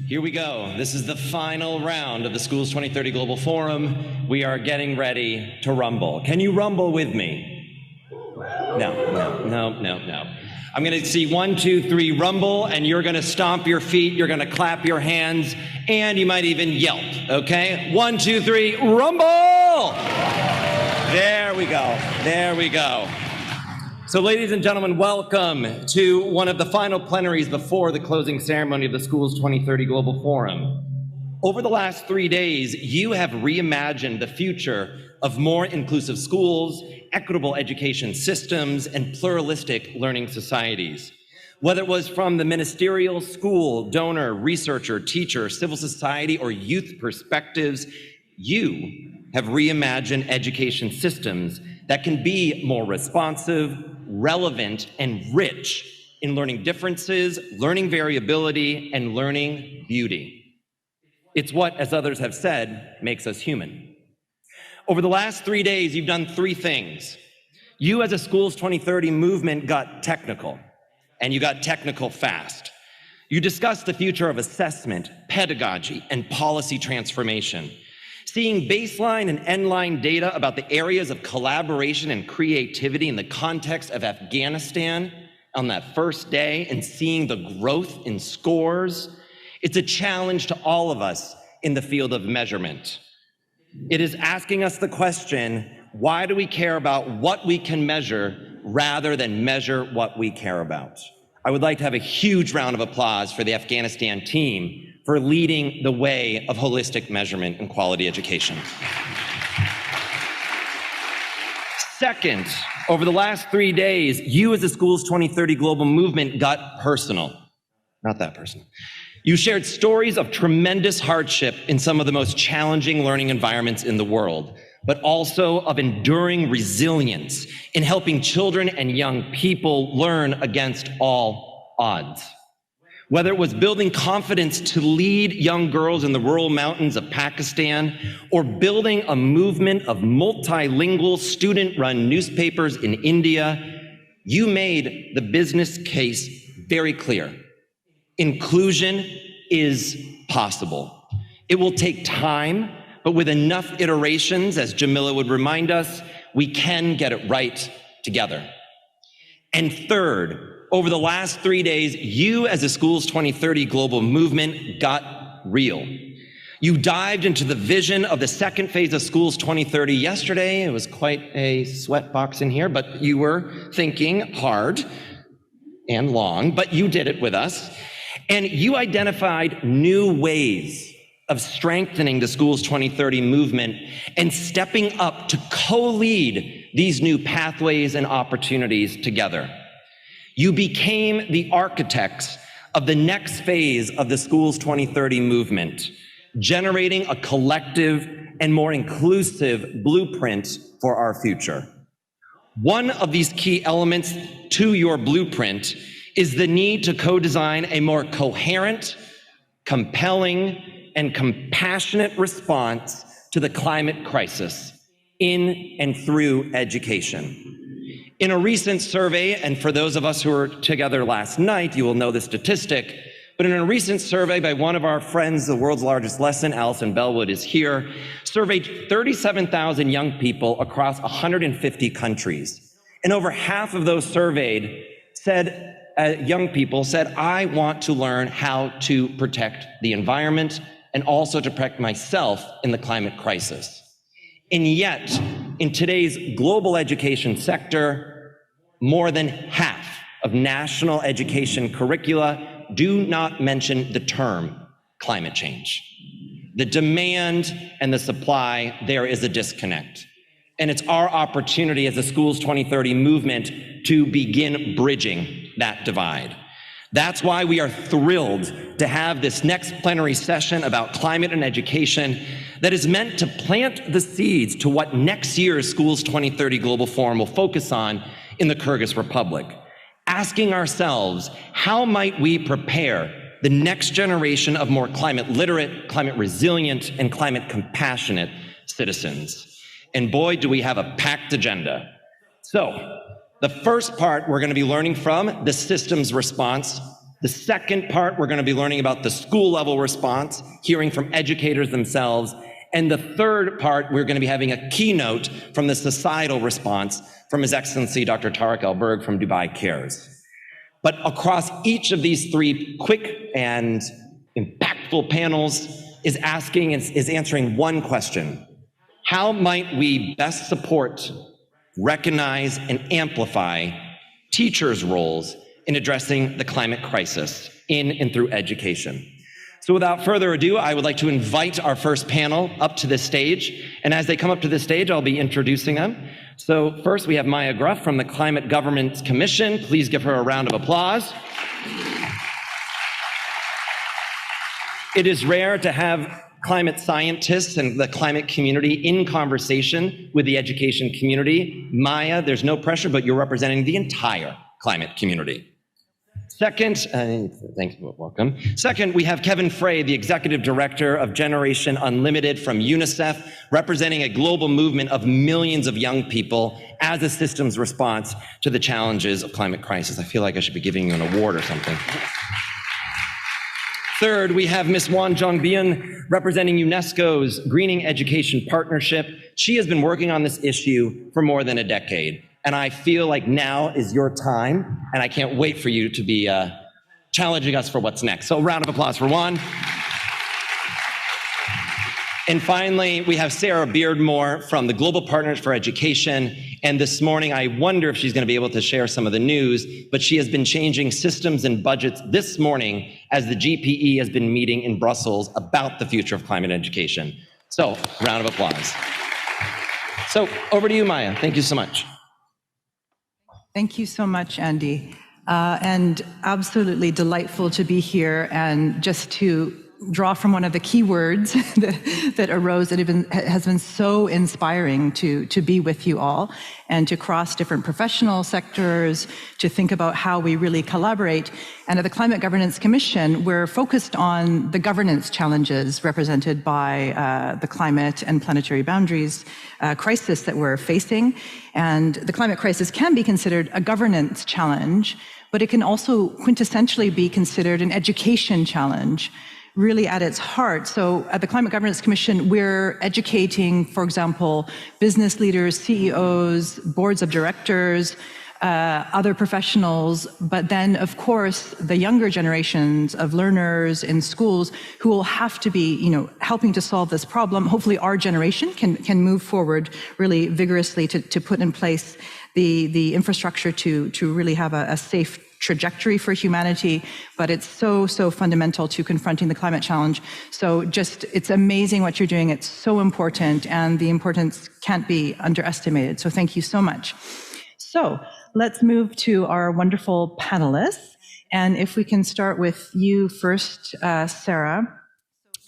Here we go. This is the final round of the Schools 2030 Global Forum. We are getting ready to rumble. Can you rumble with me? No. I'm going to see 1, 2, 3 rumble, and you're going to stomp your feet, you're going to clap your hands, and you might even yelp, okay? 1, 2, 3, rumble! There we go. So ladies and gentlemen, welcome to one of the final plenaries before the closing ceremony of the Schools 2030 Global Forum. Over the last 3 days, you have reimagined the future of more inclusive schools, equitable education systems, and pluralistic learning societies. Whether it was from the ministerial, school, donor, researcher, teacher, civil society, or youth perspectives, you have reimagined education systems that can be more responsive, relevant, and rich in learning differences, learning variability, and learning beauty. It's what, as others have said, makes us human. Over the last 3 days, you've done 3 things. You, as a Schools 2030 movement, got technical, and you got technical fast. You discussed the future of assessment, pedagogy, and policy transformation. Seeing baseline and endline data about the areas of collaboration and creativity in the context of Afghanistan on that first day and seeing the growth in scores, it's a challenge to all of us in the field of measurement. It is asking us the question, why do we care about what we can measure rather than measure what we care about? I would like to have a huge round of applause for the Afghanistan team for leading the way of holistic measurement and quality education. Second, over the last 3 days, you as the Schools 2030 Global Movement got personal. Not that personal. You shared stories of tremendous hardship in some of the most challenging learning environments in the world, but also of enduring resilience in helping children and young people learn against all odds. Whether it was building confidence to lead young girls in the rural mountains of Pakistan, or building a movement of multilingual student-run newspapers in India, you made the business case very clear. Inclusion is possible. It will take time, but with enough iterations, as Jamila would remind us, we can get it right together. And third, over the last 3 days, you as a Schools 2030 Global Movement got real. You dived into the vision of the second phase of Schools 2030 yesterday. It was quite a sweatbox in here, but you were thinking hard and long, but you did it with us. And you identified new ways of strengthening the Schools 2030 movement and stepping up to co-lead these new pathways and opportunities together. You became the architects of the next phase of the Schools 2030 movement, generating a collective and more inclusive blueprint for our future. One of these key elements to your blueprint is the need to co-design a more coherent, compelling, and compassionate response to the climate crisis in and through education. In a recent survey, and for those of us who were together last night, you will know the statistic, but in a recent survey by one of our friends, the world's largest lesson, Alison Bellwood is here, surveyed 37,000 young people across 150 countries. And over half of those surveyed said, young people said, I want to learn how to protect the environment and also to protect myself in the climate crisis. And yet, in today's global education sector, more than half of national education curricula do not mention the term climate change. The demand and the supply, there is a disconnect. And it's our opportunity as the Schools 2030 movement to begin bridging that divide. That's why we are thrilled to have this next plenary session about climate and education that is meant to plant the seeds to what next year's Schools 2030 Global Forum will focus on in the Kyrgyz Republic, asking ourselves, how might we prepare the next generation of more climate literate, climate resilient, and climate compassionate citizens? And boy, do we have a packed agenda. So, the first part we're going to be learning from the systems response The second part, we're going to be learning about the school level response, hearing from educators themselves. And the third part, we're going to be having a keynote from the societal response from His Excellency Dr. Tariq El-Berg from Dubai Cares. But across each of these three quick and impactful panels is answering one question. How might we best support, recognize, and amplify teachers' roles in addressing the climate crisis in and through education? So without further ado, I would like to invite our first panel up to this stage. And as they come up to this stage, I'll be introducing them. So first, we have Maya Gruff from the Climate Governance Commission. Please give her a round of applause. It is rare to have climate scientists and the climate community in conversation with the education community. Maya, there's no pressure, but you're representing the entire climate community. Second, thanks, welcome. Second, we have Kevin Frey, the Executive Director of Generation Unlimited from UNICEF, representing a global movement of millions of young people as a systems response to the challenges of climate crisis. I feel like I should be giving you an award or something. Third, we have Ms. Wan Zhongbian representing UNESCO's Greening Education Partnership. She has been working on this issue for more than a decade. And I feel like now is your time, and I can't wait for you to be challenging us for what's next. So a round of applause for Juan. And finally, we have Sarah Beardmore from the Global Partners for Education. And this morning, I wonder if she's going to be able to share some of the news, but she has been changing systems and budgets this morning as the GPE has been meeting in Brussels about the future of climate education. So, round of applause. So, over to you, Maya. Thank you so much. Thank you so much, Andy. And absolutely delightful to be here and just to draw from one of the key words that arose that has been so inspiring to be with you all and to cross different professional sectors, to think about how we really collaborate. And at the Climate Governance Commission, we're focused on the governance challenges represented by the climate and planetary boundaries crisis that we're facing. And the climate crisis can be considered a governance challenge, but it can also quintessentially be considered an education challenge, really at its heart. So at the Climate Governance Commission, we're educating, for example, business leaders, CEOs, boards of directors, other professionals, but then, of course, the younger generations of learners in schools who will have to be, helping to solve this problem. Hopefully our generation can move forward really vigorously to put in place the infrastructure to really have a safe trajectory for humanity, but it's so fundamental to confronting the climate challenge. So it's amazing what you're doing. It's so important, and the importance can't be underestimated. So thank you so much. So let's move to our wonderful panelists. And if we can start with you first, Sarah.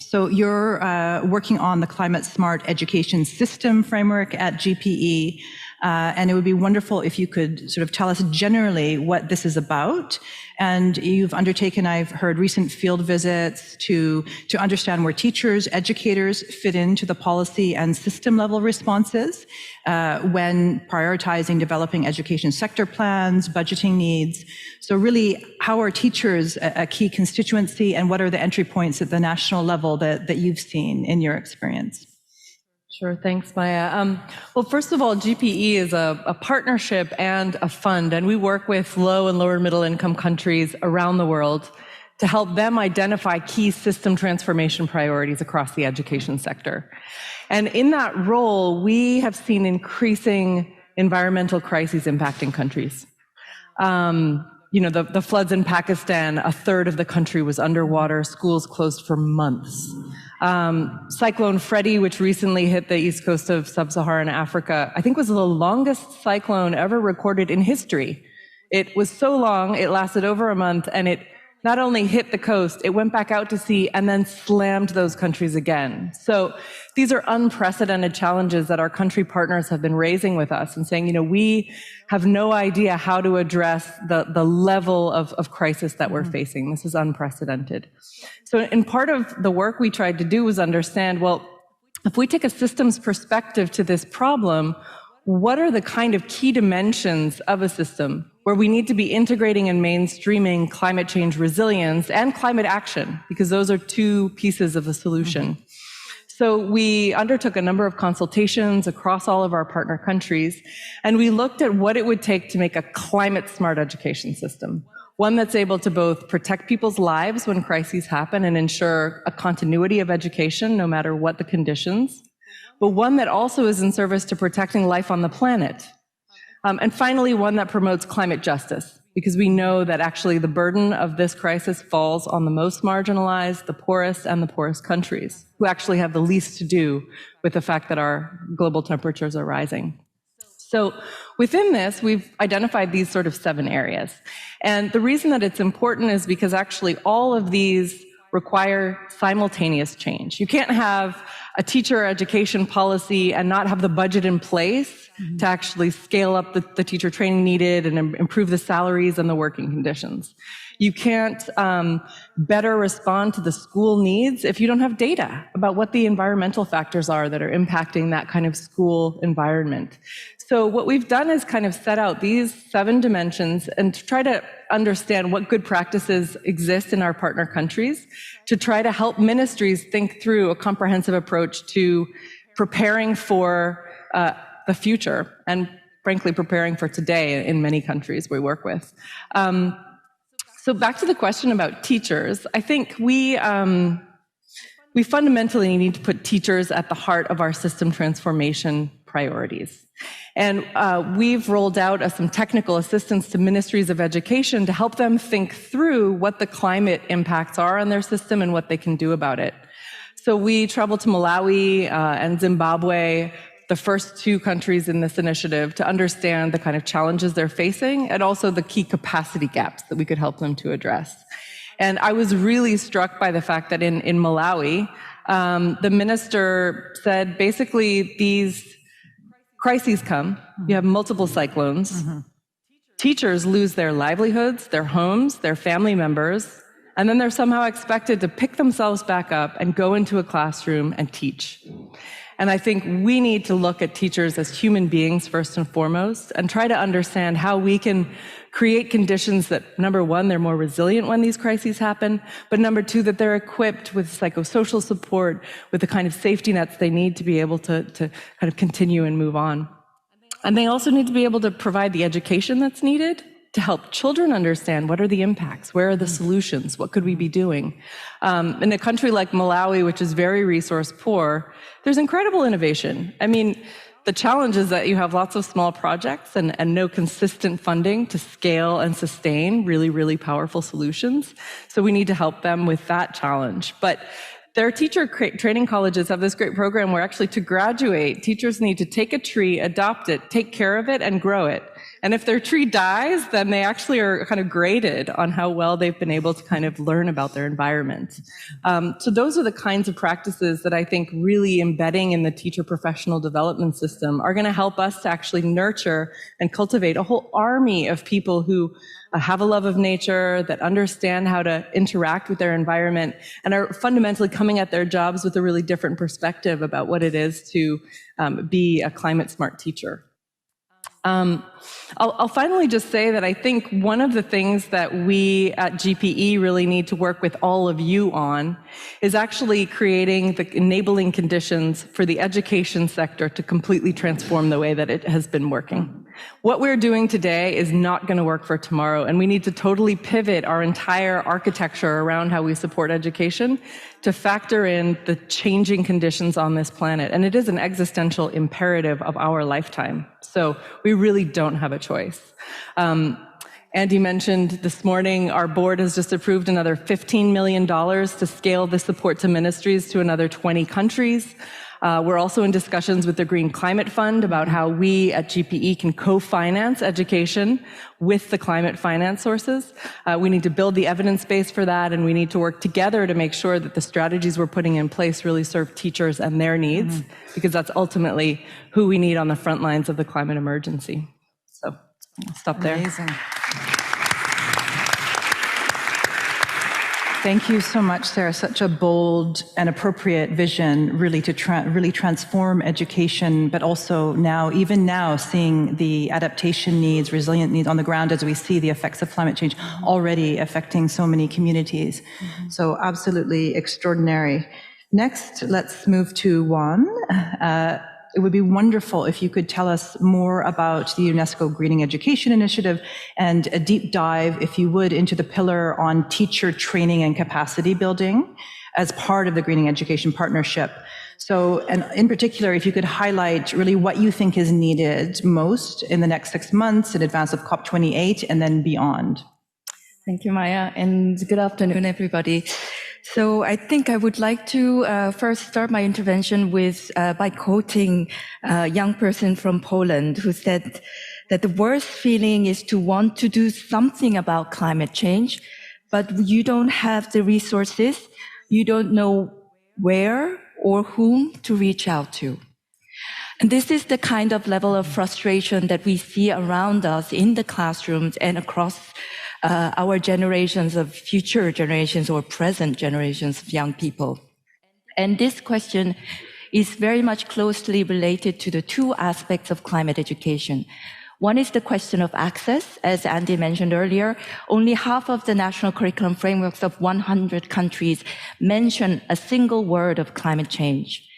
So you're working on the Climate Smart Education System framework at GPE. And it would be wonderful if you could sort of tell us generally what this is about. And you've undertaken, I've heard, recent field visits to understand where teachers, educators fit into the policy and system level responses when prioritizing developing education sector plans, budgeting needs. So really, how are teachers a key constituency, and what are the entry points at the national level that you've seen in your experience? Sure, thanks, Maya. Well, first of all, GPE is a partnership and a fund, and we work with low and lower middle income countries around the world to help them identify key system transformation priorities across the education sector. And in that role, we have seen increasing environmental crises impacting countries. The floods in Pakistan, a third of the country was underwater, schools closed for months. Cyclone Freddie, which recently hit the east coast of sub-Saharan Africa, I think was the longest cyclone ever recorded in history. It was so long, it lasted over a month, and it not only hit the coast, it went back out to sea and then slammed those countries again. So these are unprecedented challenges that our country partners have been raising with us and saying, we have no idea how to address the level of crisis that we're facing. This is unprecedented. So in part of the work we tried to do was understand, well, if we take a systems perspective to this problem, what are the kind of key dimensions of a system? where we need to be integrating and mainstreaming climate change resilience and climate action, because those are two pieces of the solution. So we undertook a number of consultations across all of our partner countries, and we looked at what it would take to make a climate-smart education system, one that's able to both protect people's lives when crises happen and ensure a continuity of education no matter what the conditions, but one that also is in service to protecting life on the planet. And finally, one that promotes climate justice, because we know that actually the burden of this crisis falls on the most marginalized, the poorest, and the poorest countries, who actually have the least to do with the fact that our global temperatures are rising. So within this, we've identified these sort of 7 areas. And the reason that it's important is because actually all of these require simultaneous change. You can't have a teacher education policy and not have the budget in place to actually scale up the teacher training needed and improve the salaries and the working conditions. You can't better respond to the school needs if you don't have data about what the environmental factors are that are impacting that kind of school environment. So what we've done is kind of set out these 7 dimensions and to try to understand what good practices exist in our partner countries, to try to help ministries think through a comprehensive approach to preparing for the future and frankly preparing for today in many countries we work with. So back to the question about teachers, I think we fundamentally need to put teachers at the heart of our system transformation priorities. And we've rolled out some technical assistance to ministries of education to help them think through what the climate impacts are on their system and what they can do about it. So we traveled to Malawi and Zimbabwe, the first 2 countries in this initiative, to understand the kind of challenges they're facing and also the key capacity gaps that we could help them to address. And I was really struck by the fact that in Malawi, the minister said basically these crises come, you have multiple cyclones, teachers lose their livelihoods, their homes, their family members, and then they're somehow expected to pick themselves back up and go into a classroom and teach. And I think we need to look at teachers as human beings first and foremost and try to understand how we can create conditions that, number one, they're more resilient when these crises happen, but number 2, that they're equipped with psychosocial support, with the kind of safety nets they need to be able to kind of continue and move on. And they also need to be able to provide the education that's needed to help children understand what are the impacts, where are the solutions, what could we be doing. In a country like Malawi, which is very resource poor, there's incredible innovation. I mean, the challenge is that you have lots of small projects and no consistent funding to scale and sustain really, really powerful solutions. So we need to help them with that challenge. But their teacher training colleges have this great program where actually to graduate, teachers need to take a tree, adopt it, take care of it, and grow it. And if their tree dies, then they actually are kind of graded on how well they've been able to kind of learn about their environment. So those are the kinds of practices that I think really embedding in the teacher professional development system are going to help us to actually nurture and cultivate a whole army of people who have a love of nature, that understand how to interact with their environment, and are fundamentally coming at their jobs with a really different perspective about what it is to be a climate smart teacher. I'll finally just say that I think one of the things that we at GPE really need to work with all of you on is actually creating the enabling conditions for the education sector to completely transform the way that it has been working. What we're doing today is not going to work for tomorrow, and we need to totally pivot our entire architecture around how we support education to factor in the changing conditions on this planet. And it is an existential imperative of our lifetime. So we really don't have a choice. Andy mentioned this morning, our board has just approved another $15 million to scale the support to ministries to another 20 countries. We're also in discussions with the Green Climate Fund about how we at GPE can co-finance education with the climate finance sources. We need to build the evidence base for that, and we need to work together to make sure that the strategies we're putting in place really serve teachers and their needs, because that's ultimately who we need on the front lines of the climate emergency. So I'll stop there. Amazing. Thank you so much, Sarah. Such a bold and appropriate vision, really, to really transform education, but also now, even now, seeing the adaptation needs, resilient needs on the ground as we see the effects of climate change already affecting so many communities. So absolutely extraordinary. Next, let's move to Juan. It would be wonderful if you could tell us more about the UNESCO Greening Education Initiative and a deep dive, if you would, into the pillar on teacher training and capacity building as part of the Greening Education Partnership. So, and in particular, if you could highlight really what you think is needed most in the next 6 months in advance of COP28 and then beyond. Thank you, Maya, and good afternoon, everybody. So I think I would like to first start my intervention by quoting a young person from Poland who said that the worst feeling is to want to do something about climate change, but you don't have the resources, you don't know where or whom to reach out to. And this is the kind of level of frustration that we see around us in the classrooms and across our generations of future generations or present generations of young people. And this question is very much closely related to the two aspects of climate education. One is the question of access. As Andy mentioned earlier, only half of the national curriculum frameworks of 100 countries mention a single word of climate change.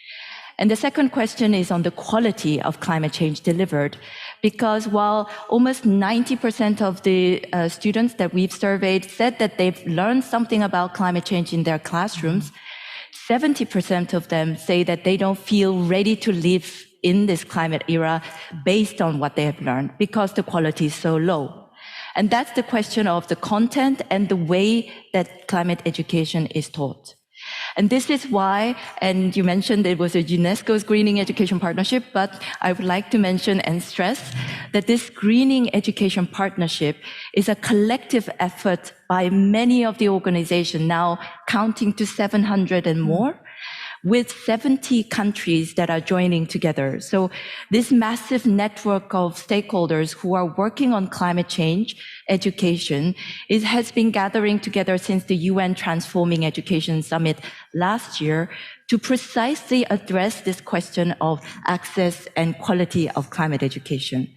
And the second question is on the quality of climate change delivered, because while almost 90% of the students that we've surveyed said that they've learned something about climate change in their classrooms, 70% of them say that they don't feel ready to live in this climate era based on what they have learned, because the quality is so low. And that's the question of the content and the way that climate education is taught. And this is why, and you mentioned it was a UNESCO's Greening Education Partnership, but I would like to mention and stress that this Greening Education Partnership is a collective effort by many of the organizations, now counting to 700 and more, with 70 countries that are joining together. So this massive network of stakeholders who are working on climate change education has been gathering together since the UN Transforming Education Summit last year to precisely address this question of access and quality of climate education.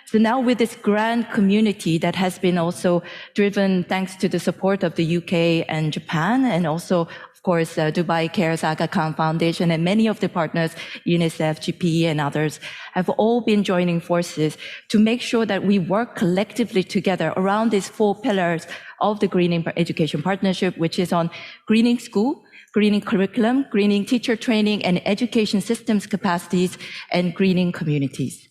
So now with this grand community that has been also driven thanks to the support of the UK and Japan, and also of course, Dubai Cares, Aga Khan Foundation, and many of the partners, UNICEF, GPE, and others, have all been joining forces to make sure that we work collectively together around these four pillars of the Greening Education Partnership, which is on greening school, greening curriculum, greening teacher training and education systems capacities, and greening communities.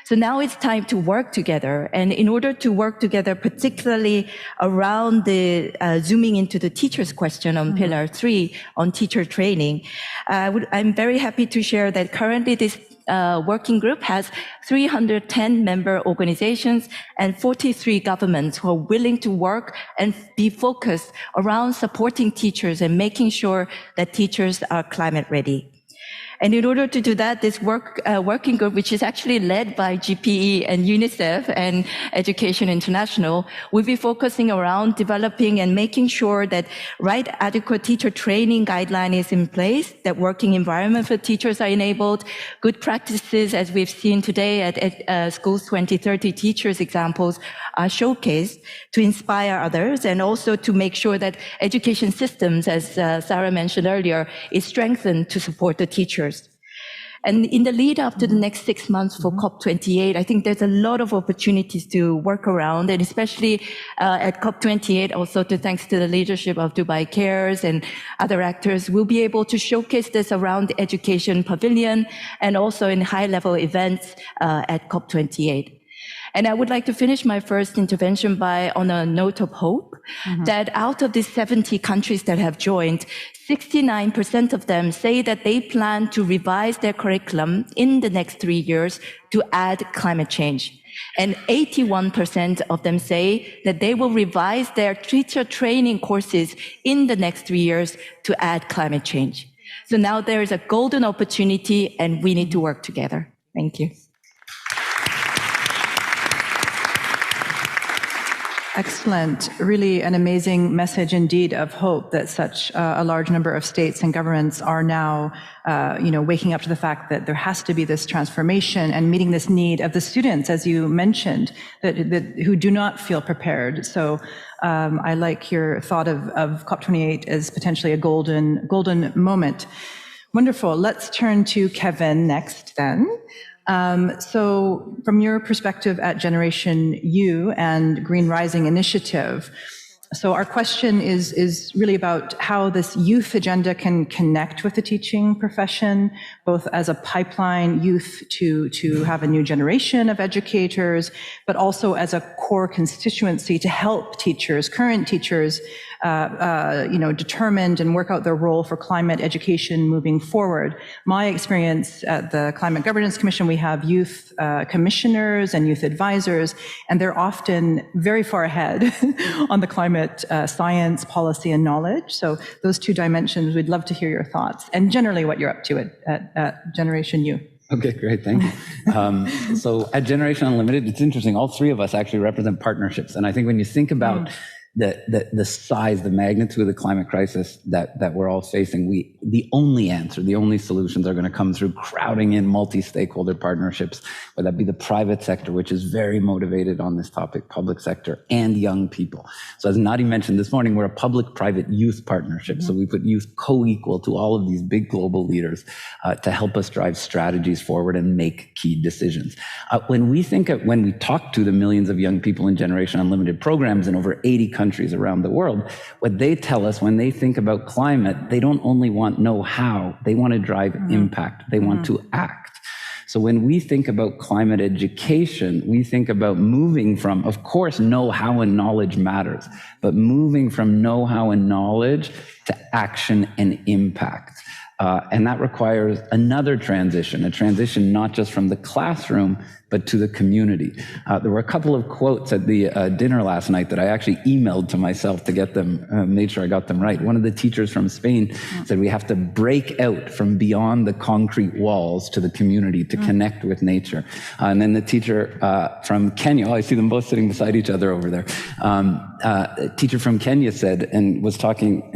So now it's time to work together. And in order to work together, particularly around the zooming into the teacher's question on Pillar 3 on teacher training, I'm very happy to share that currently this working group has 310 member organizations and 43 governments who are willing to work and be focused around supporting teachers and making sure that teachers are climate ready. And in order to do that, this working group, which is actually led by GPE and UNICEF and Education International, will be focusing around developing and making sure that adequate teacher training guideline is in place, that working environment for teachers are enabled, good practices, as we've seen today at Schools 2030 teachers examples, are showcased to inspire others, and also to make sure that education systems, as Sarah mentioned earlier, is strengthened to support the teachers. And in the lead up to the next 6 months for COP28, I think there's a lot of opportunities to work around, and especially at COP28, also thanks to the leadership of Dubai Cares and other actors, we'll be able to showcase this around the education pavilion and also in high-level events at COP28. And I would like to finish my first intervention on a note of hope, that out of the 70 countries that have joined, 69% of them say that they plan to revise their curriculum in the next 3 years to add climate change. And 81% of them say that they will revise their teacher training courses in the next 3 years to add climate change. So now there is a golden opportunity, and we need to work together. Thank you. Excellent. Really an amazing message indeed of hope that such a large number of states and governments are now, waking up to the fact that there has to be this transformation and meeting this need of the students, as you mentioned, that who do not feel prepared. So I like your thought of COP28 as potentially a golden moment. Wonderful. Let's turn to Kevin next then. So from your perspective at Generation U and Green Rising Initiative, so our question is really about how this youth agenda can connect with the teaching profession, both as a pipeline youth to have a new generation of educators, but also as a core constituency to help teachers, current teachers, determined and work out their role for climate education moving forward. My experience at the Climate Governance Commission, we have youth commissioners and youth advisors, and they're often very far ahead on the climate science, policy, and knowledge. So those two dimensions, we'd love to hear your thoughts, and generally what you're up to at Generation U. Okay, great, thank you. So at Generation Unlimited, it's interesting, all three of us actually represent partnerships. And I think when you think about the size, the magnitude of the climate crisis that we're all facing, the only answer, the only solutions are going to come through crowding in multi-stakeholder partnerships, whether that be the private sector, which is very motivated on this topic, public sector, and young people. So as Nadi mentioned this morning, we're a public-private youth partnership. So we put youth co-equal to all of these big global leaders to help us drive strategies forward and make key decisions. When we talk to the millions of young people in Generation Unlimited programs in over 80 countries around the world, what they tell us when they think about climate, they don't only want know-how, they want to drive impact, they want to act. So when we think about climate education, we think about moving from, of course, know-how and knowledge matters, but moving from know-how and knowledge to action and impact. And that requires another transition, a transition not just from the classroom, but to the community. There were a couple of quotes at the dinner last night that I actually emailed to myself to get them, made sure I got them right. One of the teachers from Spain said we have to break out from beyond the concrete walls to the community to connect with nature. And then the teacher from Kenya, I see them both sitting beside each other over there. A teacher from Kenya said, and was talking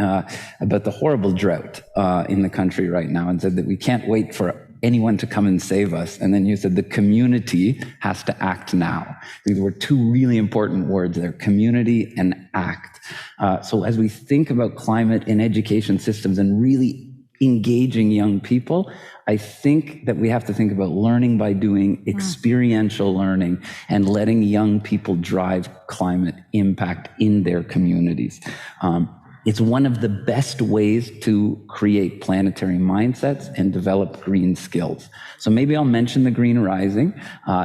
about the horrible drought in the country right now, and said that we can't wait for anyone to come and save us. And then you said the community has to act now. These were two really important words there, community and act. So as we think about climate in education systems and really engaging young people, I think that we have to think about learning by doing, experiential learning, and letting young people drive climate impact in their communities. It's one of the best ways to create planetary mindsets and develop green skills. So maybe I'll mention the Green Rising.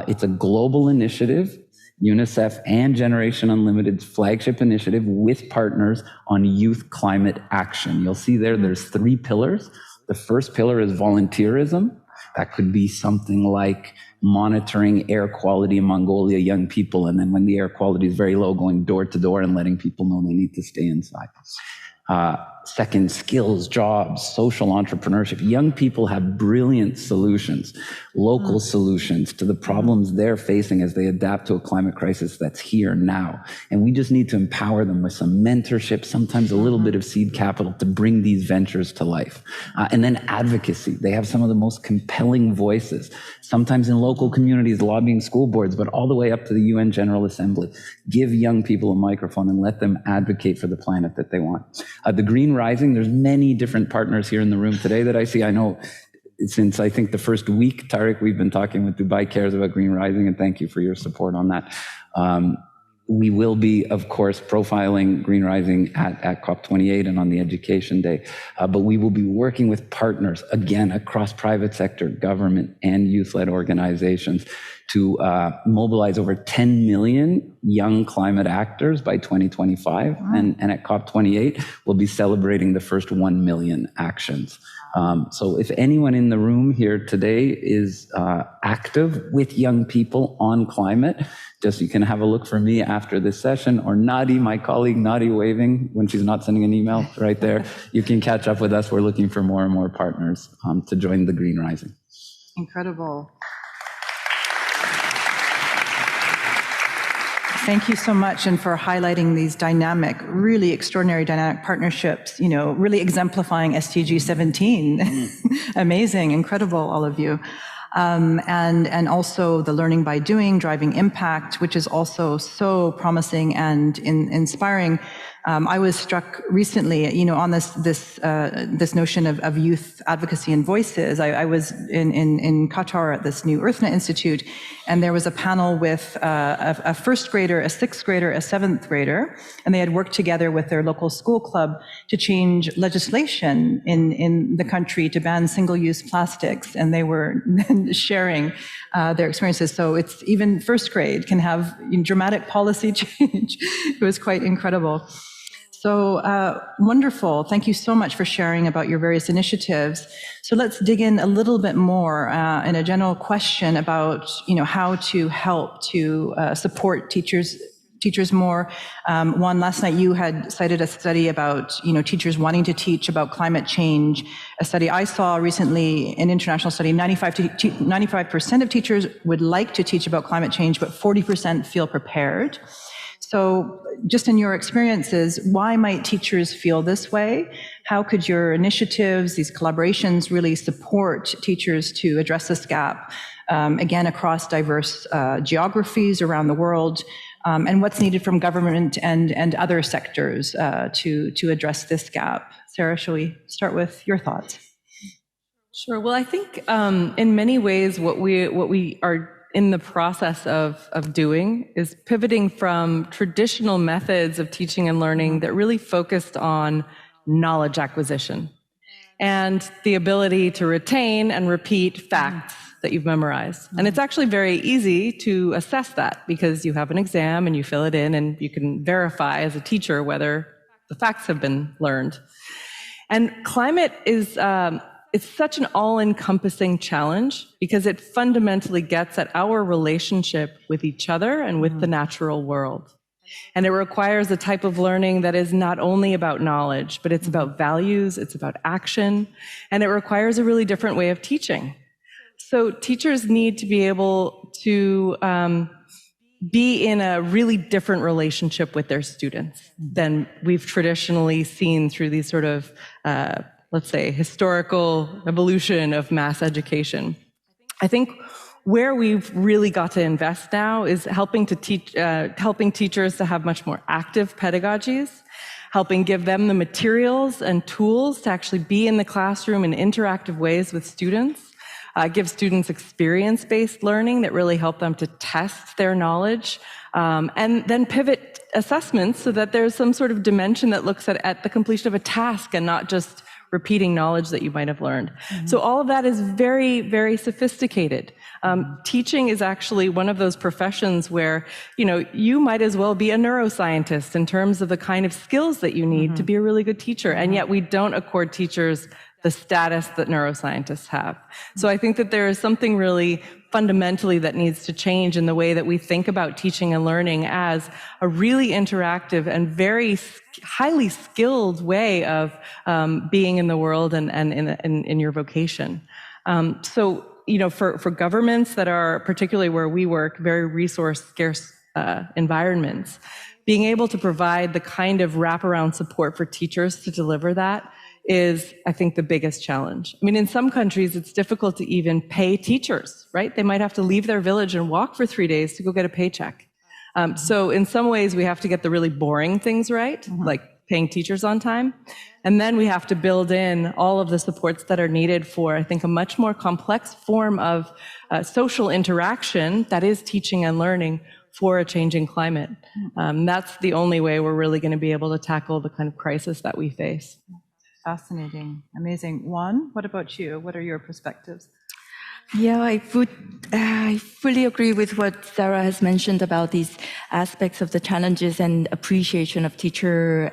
It's a global initiative, UNICEF and Generation Unlimited's flagship initiative with partners on youth climate action. You'll see there's 3 pillars. The first pillar is volunteerism. That could be something like monitoring air quality in Mongolia, young people, and then when the air quality is very low, going door to door and letting people know they need to stay inside. Second, skills, jobs, social entrepreneurship. Young people have brilliant solutions, local solutions to the problems they're facing as they adapt to a climate crisis that's here now. And we just need to empower them with some mentorship, sometimes a little bit of seed capital to bring these ventures to life. And then advocacy. They have some of the most compelling voices, sometimes in local communities, lobbying school boards, but all the way up to the UN General Assembly. Give young people a microphone and let them advocate for the planet that they want. The Green Rising, there's many different partners here in the room today that I see. I know since I think the first week, Tariq, we've been talking with Dubai Cares about Green Rising, and thank you for your support on that. We will be, of course, profiling Green Rising at COP28 and on the Education Day, but we will be working with partners, again, across private sector, government, and youth-led organizations to mobilize over 10 million young climate actors by 2025. Wow. And at COP28, we'll be celebrating the first 1 million actions. So if anyone in the room here today is active with young people on climate, just you can have a look for me after this session, or Nadi, my colleague, Nadi waving when she's not sending an email right there. You can catch up with us. We're looking for more and more partners to join the Green Rising. Incredible. Thank you so much, and for highlighting these dynamic, really extraordinary dynamic partnerships, really exemplifying SDG 17. Amazing, incredible, all of you. And also the learning by doing, driving impact, which is also so promising and inspiring. I was struck recently, on this notion of youth advocacy and voices. I was in Qatar at this new EarthNet Institute, and there was a panel with a first grader, a sixth grader, a seventh grader, and they had worked together with their local school club to change legislation in the country to ban single-use plastics, and they were sharing their experiences. So it's even first grade can have dramatic policy change. It was quite incredible. So wonderful. Thank you so much for sharing about your various initiatives. So let's dig in a little bit more in a general question about, how to help to support teachers more. One, last night you had cited a study about, teachers wanting to teach about climate change. A study I saw recently, an international study, 95% of teachers would like to teach about climate change, but 40% feel prepared. So just in your experiences, why might teachers feel this way? How could your initiatives, these collaborations, really support teachers to address this gap, again, across diverse geographies around the world? And what's needed from government and other sectors to address this gap? Sarah, shall we start with your thoughts? Sure. Well, I think in many ways what we are in the process of doing is pivoting from traditional methods of teaching and learning that really focused on knowledge acquisition and the ability to retain and repeat facts that you've memorized. And it's actually very easy to assess that because you have an exam and you fill it in and you can verify as a teacher whether the facts have been learned. And climate is it's such an all-encompassing challenge because it fundamentally gets at our relationship with each other and with the natural world. And it requires a type of learning that is not only about knowledge, but it's about values, it's about action, and it requires a really different way of teaching. So teachers need to be able to be in a really different relationship with their students than we've traditionally seen through these sort of let's say, historical evolution of mass education. I think where we've really got to invest now is helping teachers to have much more active pedagogies, helping give them the materials and tools to actually be in the classroom in interactive ways with students, give students experience-based learning that really help them to test their knowledge, and then pivot assessments so that there's some sort of dimension that looks at the completion of a task and not just repeating knowledge that you might have learned. So all of that is very, very sophisticated. Teaching is actually one of those professions where, you might as well be a neuroscientist in terms of the kind of skills that you need to be a really good teacher. And yet we don't accord teachers the status that neuroscientists have. So I think that there is something really fundamentally that needs to change in the way that we think about teaching and learning as a really interactive and very highly skilled way of being in the world and in your vocation. So, for governments that are, particularly where we work, very resource scarce environments, being able to provide the kind of wraparound support for teachers to deliver that is, I think, the biggest challenge. I mean, in some countries, it's difficult to even pay teachers, right? They might have to leave their village and walk for 3 days to go get a paycheck. So in some ways, we have to get the really boring things right, like paying teachers on time. And then we have to build in all of the supports that are needed for, I think, a much more complex form of social interaction that is teaching and learning for a changing climate. That's the only way we're really going to be able to tackle the kind of crisis that we face. Fascinating, amazing. Juan, what about you? What are your perspectives? Yeah, I fully agree with what Sarah has mentioned about these aspects of the challenges and appreciation of teacher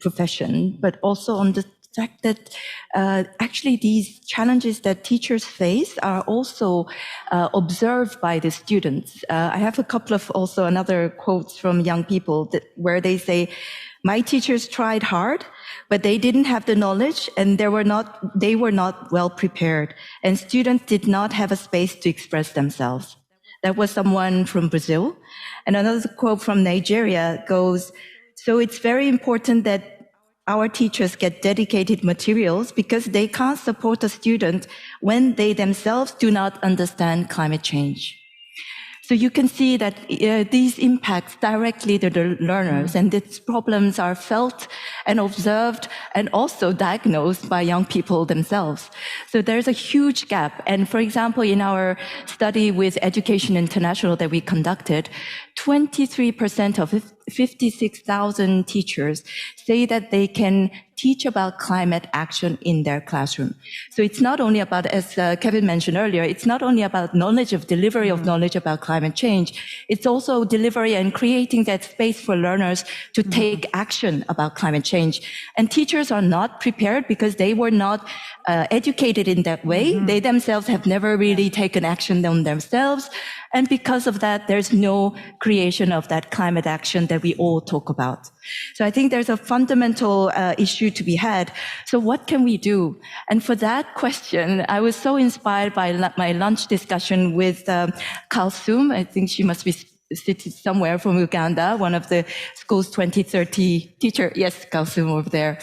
profession, but also on the fact that actually these challenges that teachers face are also observed by the students. I have a couple of also another quotes from young people where they say, "My teachers tried hard, but they didn't have the knowledge and they were not well prepared, and students did not have a space to express themselves." That was someone from Brazil. And another quote from Nigeria goes, so it's very important that our teachers get dedicated materials because they can't support a student when they themselves do not understand climate change. So you can see that these impacts directly the learners, and these problems are felt and observed and also diagnosed by young people themselves. So there's a huge gap. And for example, in our study with Education International that we conducted, 23% of 56,000 teachers say that they can teach about climate action in their classroom. So it's not only about, as Kevin mentioned earlier, it's not only about delivery of knowledge about climate change, it's also delivery and creating that space for learners to take action about climate change. And teachers are not prepared because they were not educated in that way. They themselves have never really taken action on themselves. And because of that, there's no creation of that climate action that we all talk about. So I think there's a fundamental issue to be had. So what can we do? And for that question, I was so inspired by my lunch discussion with Kalsum. I think she must be sitting somewhere from Uganda, one of the Schools 2030 teacher. Yes, Kalsum over there.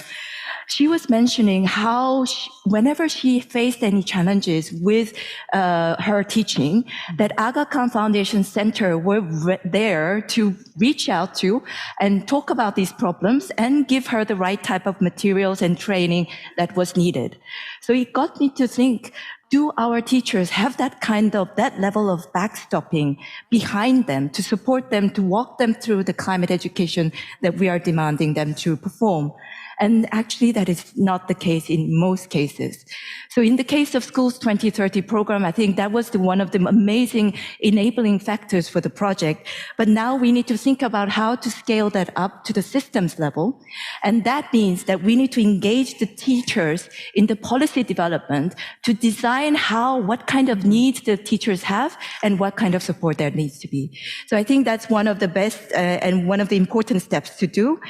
She was mentioning how whenever she faced any challenges with her teaching, that Aga Khan Foundation Center were there to reach out to and talk about these problems and give her the right type of materials and training that was needed. So it got me to think, do our teachers have that level of backstopping behind them to support them, to walk them through the climate education that we are demanding them to perform? And actually, that is not the case in most cases. So in the case of Schools 2030 program, I think that was one of the amazing enabling factors for the project. But now we need to think about how to scale that up to the systems level. And that means that we need to engage the teachers in the policy development to design what kind of needs the teachers have and what kind of support there needs to be. So I think that's one of the best and one of the important steps to do.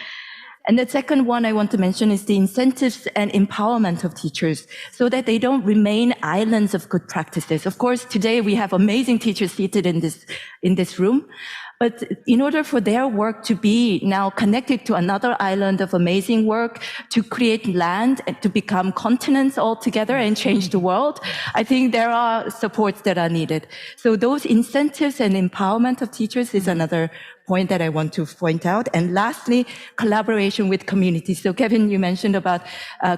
And the second one I want to mention is the incentives and empowerment of teachers so that they don't remain islands of good practices. Of course, today we have amazing teachers seated in this room. But in order for their work to be now connected to another island of amazing work, to create land and to become continents altogether and change the world, I think there are supports that are needed. So those incentives and empowerment of teachers is another point that I want to point out. And lastly, collaboration with communities. So Kevin, you mentioned about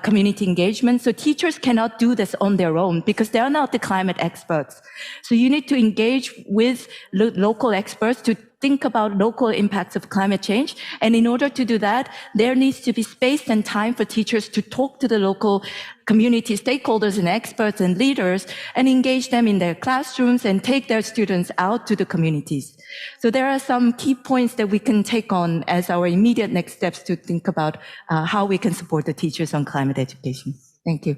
community engagement. So teachers cannot do this on their own because they are not the climate experts. So you need to engage with local experts to think about local impacts of climate change. And in order to do that, there needs to be space and time for teachers to talk to the local community stakeholders and experts and leaders and engage them in their classrooms and take their students out to the communities. So there are some key points that we can take on as our immediate next steps to think about how we can support the teachers on climate education. Thank you.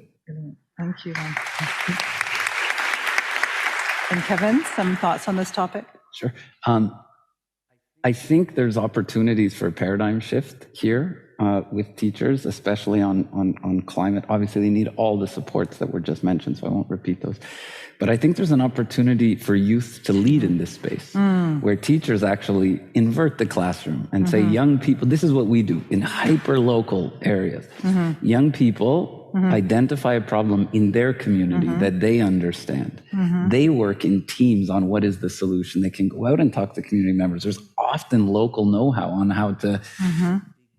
Thank you. And Kevin, some thoughts on this topic? Sure. I think there's opportunities for a paradigm shift here with teachers, especially on climate. Obviously, they need all the supports that were just mentioned, so I won't repeat those. But I think there's an opportunity for youth to lead in this space, where teachers actually invert the classroom and say, young people, this is what we do in hyper-local areas. Young people identify a problem in their community that they understand. They work in teams on what is the solution. They can go out and talk to community members. There's often local know-how on how to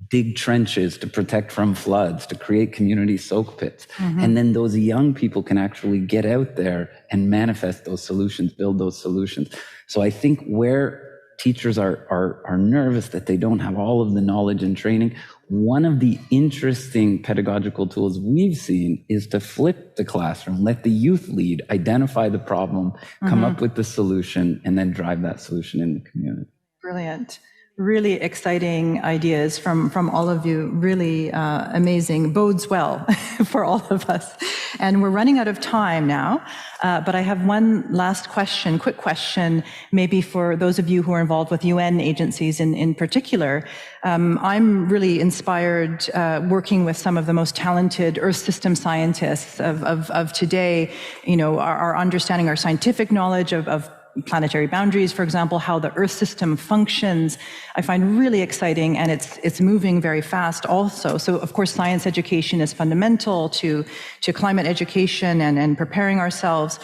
dig trenches to protect from floods, to create community soak pits. And then those young people can actually get out there and manifest those solutions, build those solutions. So I think where teachers are nervous that they don't have all of the knowledge and training, one of the interesting pedagogical tools we've seen is to flip the classroom, let the youth lead, identify the problem, come up with the solution, and then drive that solution in the community. Brilliant. Really exciting ideas from all of you. Really amazing. Bodes well for all of us. And we're running out of time now, but I have one last question, quick question, maybe for those of you who are involved with UN agencies in particular. I'm really inspired working with some of the most talented Earth system scientists of today, our understanding, our scientific knowledge of planetary boundaries, for example, how the Earth system functions, I find really exciting, and it's moving very fast also. So, of course, science education is fundamental to climate education and preparing ourselves.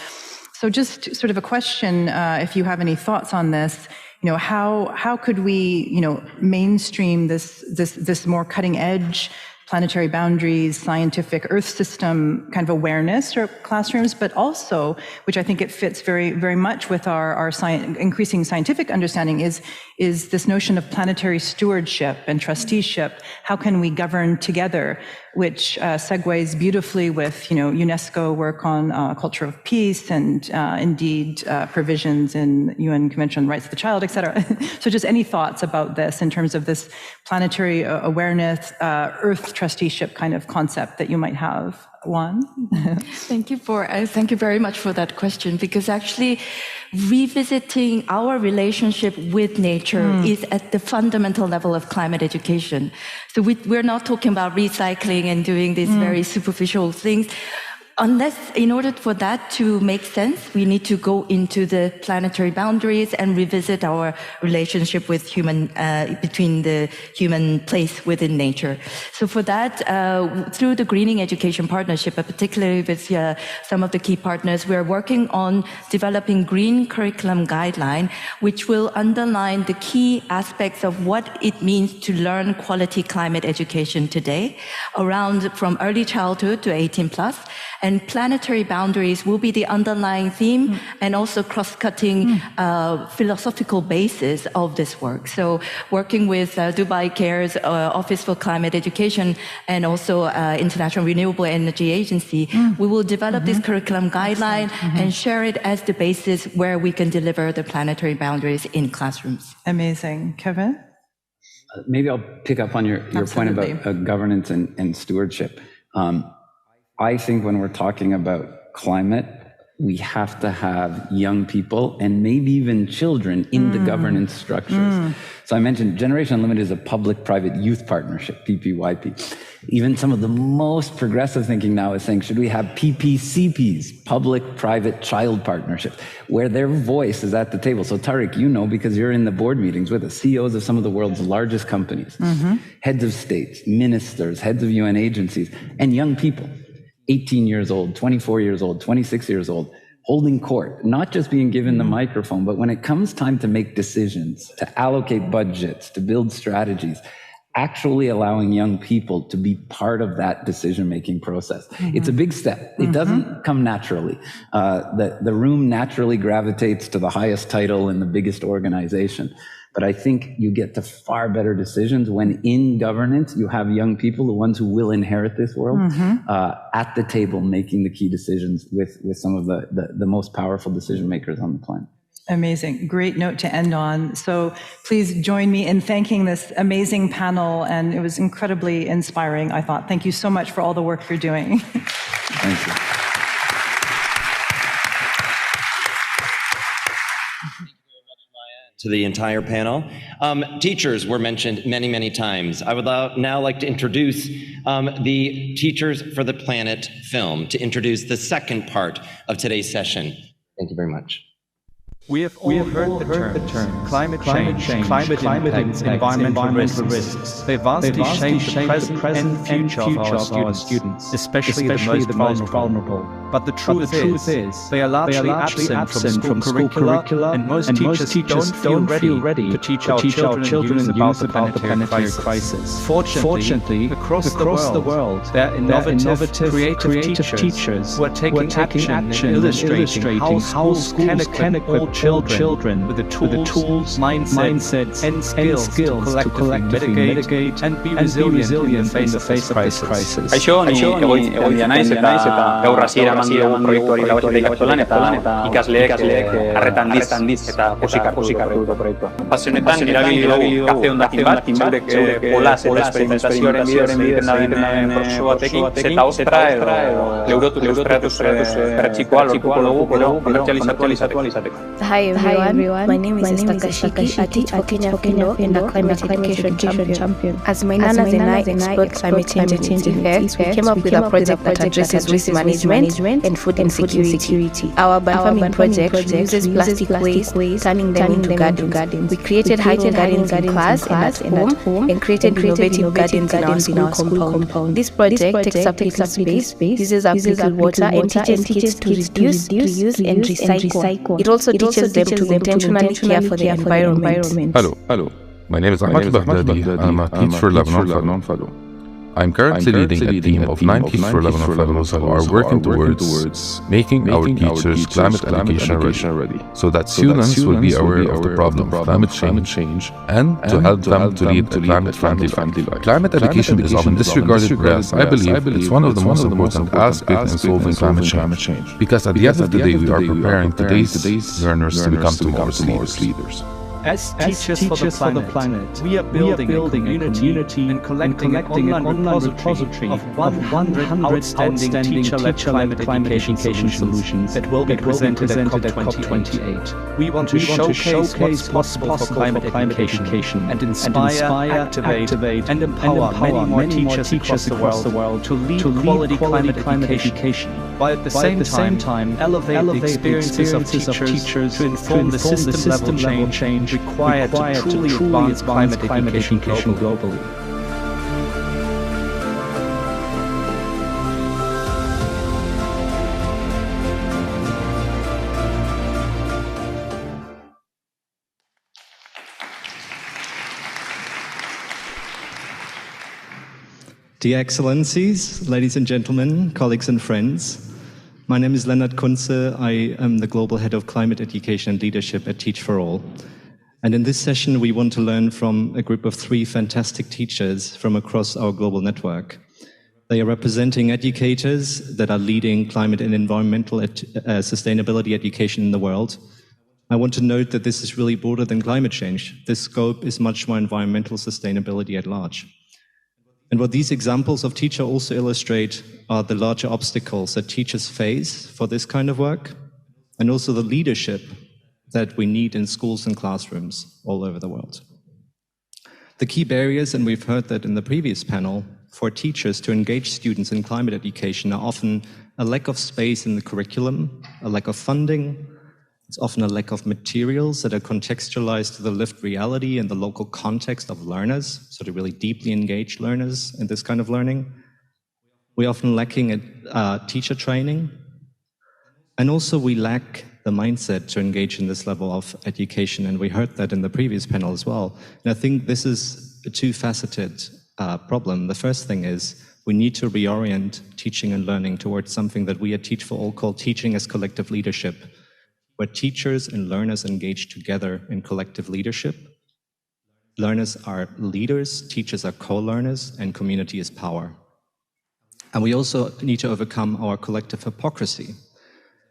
So just sort of a question, if you have any thoughts on this, how could we, mainstream this more cutting edge planetary boundaries, scientific Earth system kind of awareness or classrooms, but also, which I think it fits very, very much with our increasing scientific understanding, is this notion of planetary stewardship and trusteeship. How can we govern together? Which segues beautifully with, UNESCO work on culture of peace and indeed provisions in UN Convention on Rights of the Child, et cetera. So just any thoughts about this in terms of this planetary awareness, Earth trusteeship kind of concept that you might have? Juan? Thank you very much for that question, because actually revisiting our relationship with nature is at the fundamental level of climate education. So we're not talking about recycling and doing these very superficial things. Unless, in order for that to make sense, we need to go into the planetary boundaries and revisit our relationship with between the human place within nature. So for that, through the Greening Education Partnership, but particularly with some of the key partners, we're working on developing green curriculum guideline, which will underline the key aspects of what it means to learn quality climate education today, around from early childhood to 18 plus. And planetary boundaries will be the underlying theme and also cross-cutting philosophical basis of this work. So working with Dubai Cares Office for Climate Education and also International Renewable Energy Agency, we will develop this curriculum guideline and share it as the basis where we can deliver the planetary boundaries in classrooms. Amazing. Kevin? Maybe I'll pick up on your point about governance and stewardship. I think when we're talking about climate, we have to have young people and maybe even children in the governance structures. So I mentioned Generation Unlimited is a public-private youth partnership, PPYP. Even some of the most progressive thinking now is saying, should we have PPCPs, public-private child partnerships, where their voice is at the table? So Tariq, because you're in the board meetings with the CEOs of some of the world's largest companies, heads of states, ministers, heads of UN agencies, and young people. 18 years old, 24 years old, 26 years old, holding court, not just being given the microphone, but when it comes time to make decisions, to allocate budgets, to build strategies, actually allowing young people to be part of that decision-making process. It's a big step. It doesn't come naturally. The room naturally gravitates to the highest title in the biggest organization. But I think you get to far better decisions when in governance you have young people, the ones who will inherit this world, at the table making the key decisions with some of the most powerful decision makers on the planet. Amazing. Great note to end on. So please join me in thanking this amazing panel, and it was incredibly inspiring, I thought. Thank you so much for all the work you're doing. Thank you. To the entire panel. Teachers were mentioned many, many times. I would now like to introduce the Teachers for the Planet film, to introduce the second part of today's session. Thank you very much. We have all heard the terms climate change, climate impacts, environmental risks. They vastly shape the present and future of our students, especially the most vulnerable. But the truth is, they are largely absent from school curricula, and most teachers don't feel ready to teach our children and youth about the planetary crisis. Fortunately, across the world, there are innovative, creative teachers who are taking action in illustrating how schools can equip children with the tools, mindsets, and skills to collectively mitigate and be resilient in the face of this crisis. Egoitzia naiz eta gaur hasieran dugu proiektuari dagokioneko lanetan ikasleek arretan diz eta posik hartu dute proiektua. Fase honetan erabili dugu kafe hondakin bat, zeure polas eta esperimentazioaren bidez egiten den prozesu batekin, zeta ostra edo leurotu perretxikoa lortuko dugu komertzializatu alizateko. Hi everyone. My name is Takashiki. I teach for Kenya Fellow and a climate education champion. As my Nana and I explore climate change and its effects, we came up with a project that addresses waste management and food insecurity. Our urban farming project uses plastic waste, turning them into gardens. We created hidden gardens in class and at home and created innovative gardens in our school compound. This project takes up pickled space, uses up pickled water, and teaches kids to reduce, reuse, and recycle. It also teaches them to intentionally care for the environment. Hello. My name is Ahmad Baghdadi. I'm a Teach for Lebanon fellow. I'm currently leading a team of 9 Teach for Lebanon fellows who are working towards making our teachers climate education ready, so that students will be aware of the problem of climate change and to help them to lead a climate-friendly life. Climate education is often disregarded, whereas I believe it's one of the most important aspects in solving climate change. Because at the end of the day, we are preparing today's learners to become tomorrow's leaders. As teachers for the planet, we are building a community and collecting an online repository of 100 outstanding teacher-led climate education solutions that will be presented at COP28. We want to showcase what's possible for climate education and inspire, activate, and empower many more teachers across the world to lead quality climate education, while at the same time elevate the experiences of teachers to inform the system-level change required to truly advance climate education globally. Dear Excellencies, ladies and gentlemen, colleagues and friends, my name is Lennart Kunze. I am the Global Head of Climate Education and Leadership at Teach for All. And in this session, we want to learn from a group of 3 fantastic teachers from across our global network. They are representing educators that are leading climate and environmental sustainability education in the world. I want to note that this is really broader than climate change. This scope is much more environmental sustainability at large. And what these examples of teacher also illustrate are the larger obstacles that teachers face for this kind of work, and also the leadership that we need in schools and classrooms all over the world. The key barriers, and we've heard that in the previous panel, for teachers to engage students in climate education are often a lack of space in the curriculum, a lack of funding. It's often a lack of materials that are contextualized to the lived reality and the local context of learners, so to really deeply engage learners in this kind of learning. We're often lacking teacher training, and also we lack the mindset to engage in this level of education, and we heard that in the previous panel as well. And I think this is a two-faceted problem. The first thing is we need to reorient teaching and learning towards something that we at Teach for All call teaching as collective leadership, where teachers and learners engage together in collective leadership. Learners are leaders, teachers are co-learners, and community is power. And we also need to overcome our collective hypocrisy,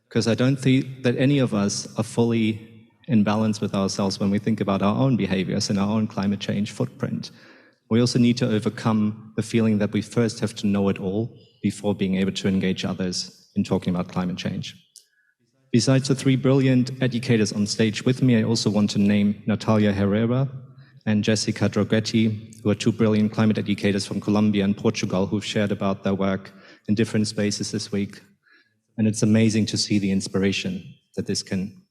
because I don't think that any of us are fully in balance with ourselves when we think about our own behaviors and our own climate change footprint. We also need to overcome the feeling that we first have to know it all before being able to engage others in talking about climate change. Besides the 3 brilliant educators on stage with me, I also want to name Natalia Herrera and Jessica Drogetti, who are 2 brilliant climate educators from Colombia and Portugal who've shared about their work in different spaces this week. And it's amazing to see the inspiration that this can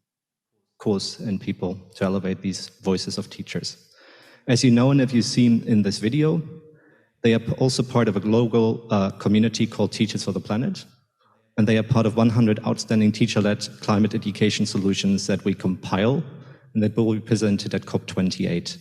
cause in people to elevate these voices of teachers. As you know, and if you've seen in this video, they are also part of a global community called Teachers for the Planet. And they are part of 100 outstanding teacher-led climate education solutions that we compile and that will be presented at COP28.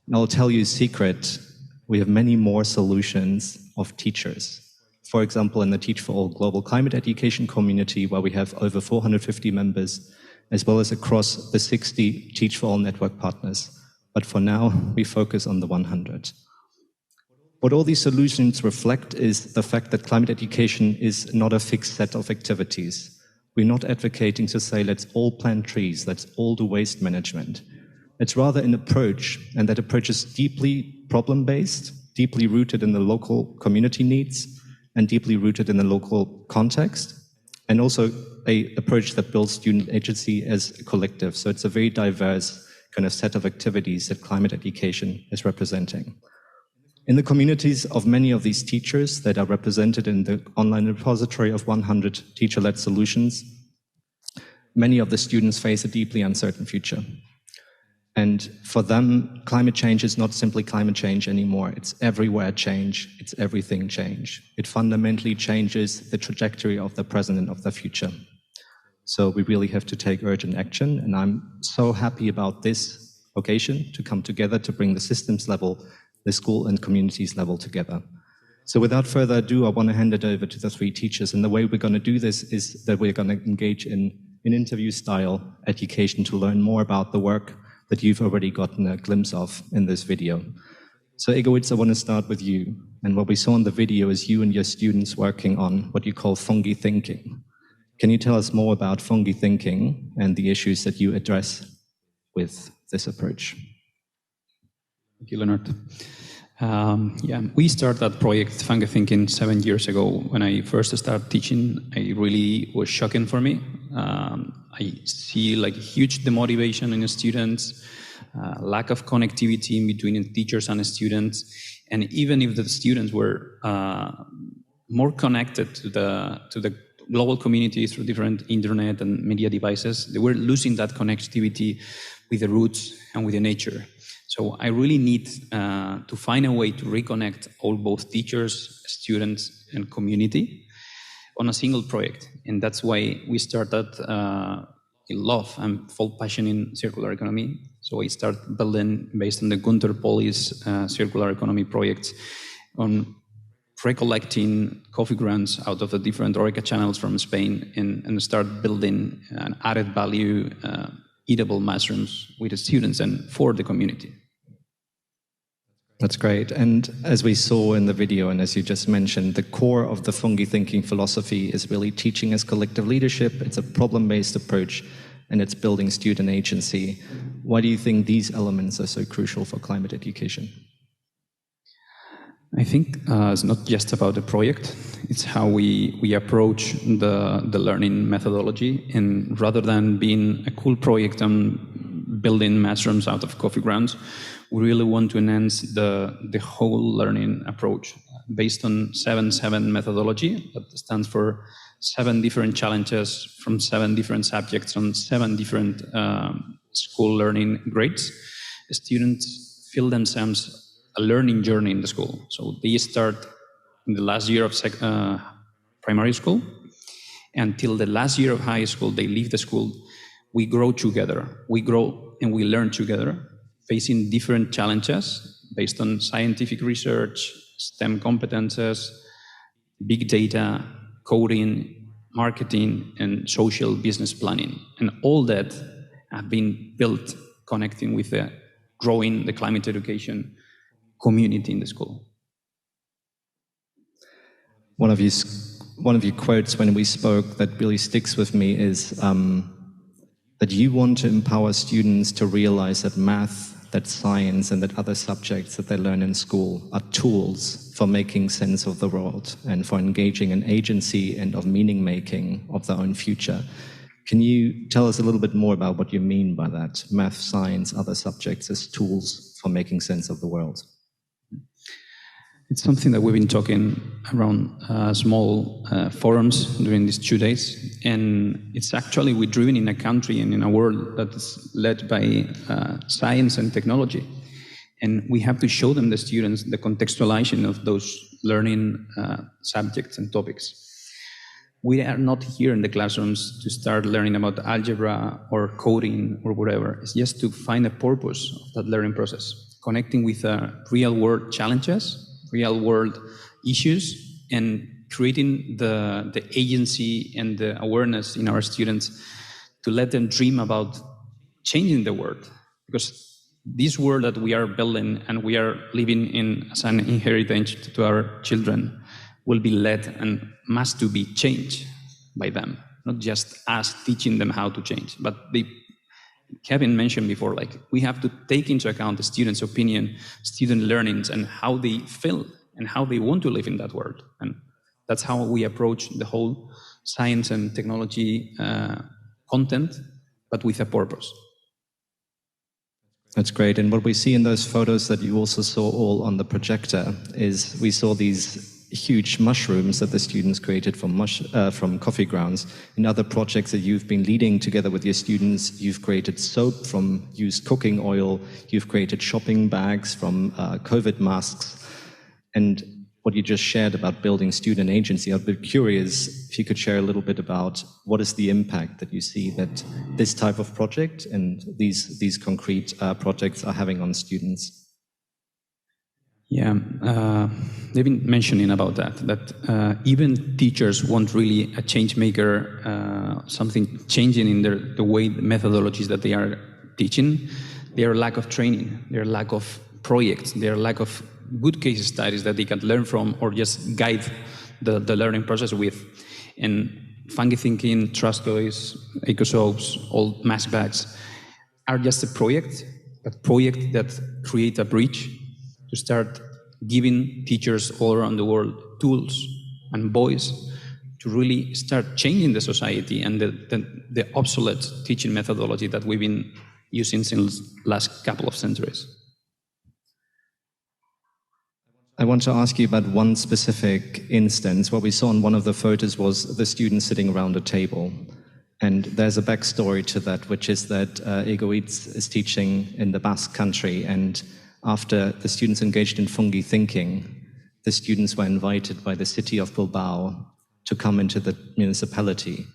And I'll tell you a secret, we have many more solutions of teachers. For example, in the Teach for All Global Climate Education community, where we have over 450 members, as well as across the 60 Teach for All network partners. But for now, we focus on the 100. What all these solutions reflect is the fact that climate education is not a fixed set of activities. We're not advocating to say, let's all plant trees, let's all do waste management. It's rather an approach, and that approach is deeply problem-based, deeply rooted in the local community needs, and deeply rooted in the local context, and also an approach that builds student agency as a collective. So it's a very diverse kind of set of activities that climate education is representing. In the communities of many of these teachers that are represented in the online repository of 100 teacher-led solutions, many of the students face a deeply uncertain future. And for them, climate change is not simply climate change anymore. It's everywhere change. It's everything change. It fundamentally changes the trajectory of the present and of the future. So we really have to take urgent action. And I'm so happy about this occasion to come together to bring the systems level, the school and communities level together. So without further ado, I want to hand it over to the three teachers. And the way we're going to do this is that we're going to engage in an interview-style education to learn more about the work that you've already gotten a glimpse of in this video. So Egowitz, I want to start with you. And what we saw in the video is you and your students working on what you call fungi thinking. Can you tell us more about fungi thinking and the issues that you address with this approach? Thank you, Leonard. We started that project, Fungi Thinking, 7 years ago. When I first started teaching, it really was shocking for me. I see like huge demotivation in the students, lack of connectivity in between teachers and students. And even if the students were more connected to the global community through different internet and media devices, they were losing that connectivity with the roots and with the nature. So I really need to find a way to reconnect both teachers, students, and community on a single project. And that's why we started in love and full passion in circular economy. So I started building based on the Gunter Polis circular economy projects on recollecting coffee grounds out of the different Oreca channels from Spain and start building an added value eatable mushrooms with the students and for the community. That's great. And as we saw in the video, and as you just mentioned, the core of the fungi thinking philosophy is really teaching as collective leadership. It's a problem-based approach, and it's building student agency. Why do you think these elements are so crucial for climate education? I think it's not just about the project, it's how we approach the learning methodology. And rather than being a cool project and building mushrooms out of coffee grounds, we really want to enhance the whole learning approach based on 7-7 methodology that stands for 7 different challenges from 7 different subjects on 7 different school learning grades. The students feel themselves a learning journey in the school. So they start in the last year of primary school until the last year of high school, they leave the school. We grow together. We grow and we learn together, facing different challenges based on scientific research, STEM competences, big data, coding, marketing, and social business planning. And all that have been built connecting with the growing the climate education community in the school. One of your quotes when we spoke that really sticks with me is that you want to empower students to realize that math, that science, and that other subjects that they learn in school are tools for making sense of the world and for engaging in agency and of meaning making of their own future. Can you tell us a little bit more about what you mean by that? Math, science, other subjects as tools for making sense of the world. It's something that we've been talking around small forums during these 2 days. And it's actually, we're driven in a country and in a world that is led by science and technology. And we have to show them, the students, the contextualization of those learning subjects and topics. We are not here in the classrooms to start learning about algebra or coding or whatever. It's just to find a purpose of that learning process, connecting with real world challenges, real world issues, and creating the agency and the awareness in our students to let them dream about changing the world. Because this world that we are building and we are living in as an inheritance to our children will be led and must to be changed by them, not just us teaching them how to change. But Kevin mentioned before, like, we have to take into account the students' opinion, student learnings, and how they feel and how they want to live in that world. And that's how we approach the whole science and technology content, but with a purpose. That's great. And what we see in those photos that you also saw all on the projector is we saw these huge mushrooms that the students created from coffee grounds. In other projects that you've been leading together with your students, you've created soap from used cooking oil, you've created shopping bags from COVID masks. And what you just shared about building student agency, I'd be curious if you could share a little bit about what is the impact that you see that this type of project and these concrete projects are having on students. Yeah, they've been mentioning about that even teachers want really a change maker, something changing in the way, the methodologies that they are teaching. Their lack of training, their lack of projects, their lack of good case studies that they can learn from or just guide the learning process with. And funky thinking, trust toys, eco soaps, old mask bags are just a project that create a bridge to start giving teachers all around the world tools and voice to really start changing the society and the obsolete teaching methodology that we've been using since last couple of centuries. I want to ask you about one specific instance. What we saw in one of the photos was the students sitting around a table. And there's a backstory to that, which is that Egoitz is teaching in the Basque country, and after the students engaged in fungi thinking, the students were invited by the city of Bilbao to come into the municipality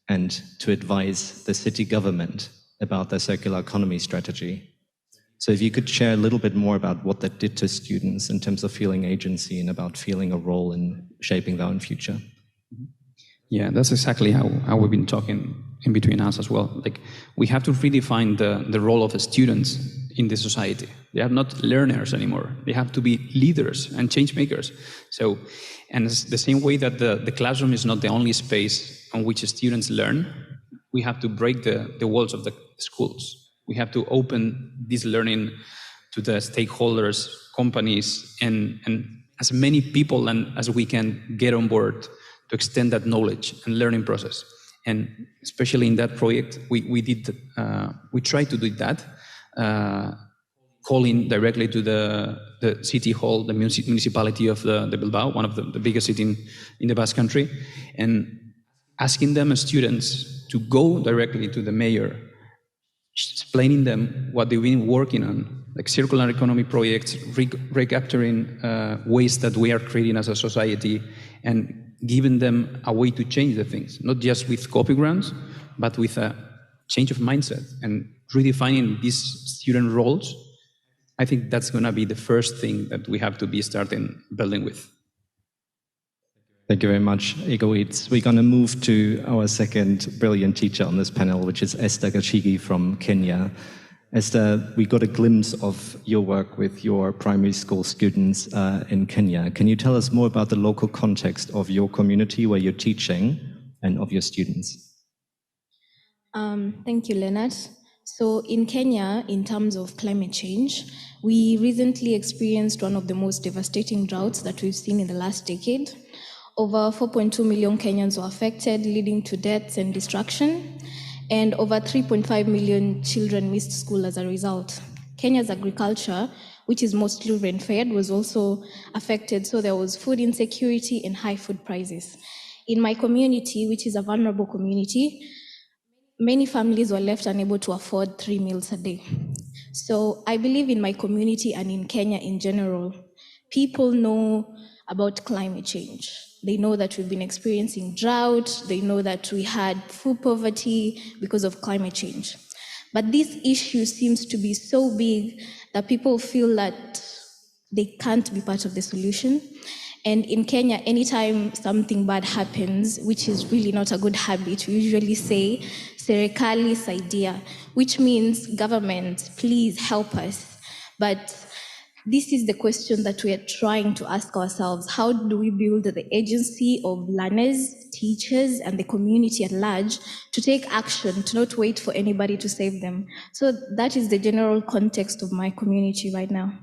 and to advise the city government about their circular economy strategy. So if you could share a little bit more about what that did to students in terms of feeling agency and about feeling a role in shaping their own future. Yeah, that's exactly how we've been talking in between us as well. Like, we have to redefine the role of the students in the society. They are not learners anymore. They have to be leaders and change makers. So, and it's the same way that the classroom is not the only space on which students learn, we have to break the walls of the schools. We have to open this learning to the stakeholders, companies, and as many people as we can get on board to extend that knowledge and learning process. And especially in that project, we tried to do that, calling directly to the city hall, the municipality of the Bilbao, one of the biggest cities in the Basque country, and asking them as students to go directly to the mayor, explaining them what they've been working on, like circular economy projects, recapturing waste that we are creating as a society, and giving them a way to change the things, not just with copy grants, but with a change of mindset and redefining these student roles. I think that's going to be the first thing that we have to be starting building with. Thank you very much, Egoitz. We're going to move to our second brilliant teacher on this panel, which is Esther Gachigi from Kenya. Esther, we got a glimpse of your work with your primary school students in Kenya. Can you tell us more about the local context of your community where you're teaching and of your students? Thank you, Leonard. So in Kenya, in terms of climate change, we recently experienced one of the most devastating droughts that we've seen in the last decade. Over 4.2 million Kenyans were affected, leading to deaths and destruction, and over 3.5 million children missed school as a result. Kenya's agriculture, which is mostly rain-fed, was also affected, so there was food insecurity and high food prices. In my community, which is a vulnerable community, many families were left unable to afford 3 meals a day. So I believe in my community and in Kenya in general, people know about climate change. They know that we've been experiencing drought. They know that we had food poverty because of climate change. But this issue seems to be so big that people feel that they can't be part of the solution. And in Kenya, anytime something bad happens, which is really not a good habit, we usually say, serikali saidia, which means government, please help us. But this is the question that we are trying to ask ourselves. How do we build the agency of learners, teachers, and the community at large to take action, to not wait for anybody to save them? So that is the general context of my community right now.